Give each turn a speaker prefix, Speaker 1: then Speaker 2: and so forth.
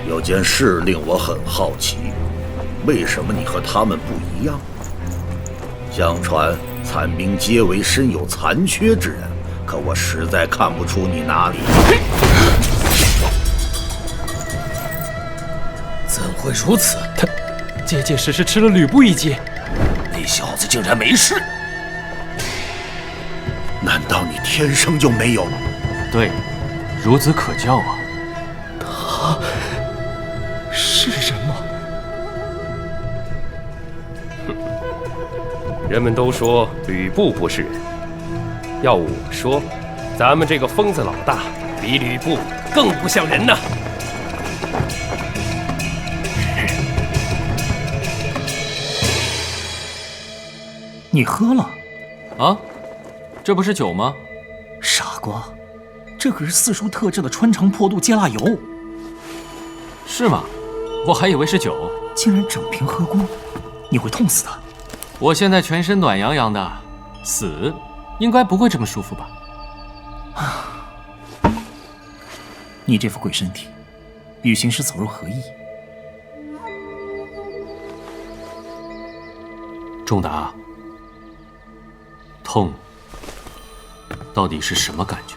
Speaker 1: 有件事令我很好奇，为什么你和他们不一样？相传残兵皆为身有残缺之人，可我实在看不出你哪里。
Speaker 2: 怎会如此？
Speaker 3: 他结结实实吃了吕布一击，
Speaker 2: 那小子竟然没事。
Speaker 1: 难道你天生就没有？
Speaker 4: 对，孺子可教啊。
Speaker 3: 他是人吗？
Speaker 5: 人们都说吕布不是人，要我说，咱们这个疯子老大比吕布更不像人呐。
Speaker 6: 你喝了？
Speaker 4: 啊，这不是酒吗？
Speaker 6: 傻瓜，这可是四叔特制的穿肠破肚芥辣油。
Speaker 4: 是吗？我还以为是酒。
Speaker 6: 竟然整瓶喝光，你会痛死的。
Speaker 4: 我现在全身暖洋洋的，死应该不会这么舒服吧？
Speaker 6: 你这副鬼身体，与行尸走肉何异？
Speaker 4: 仲达，痛到底是什么感觉？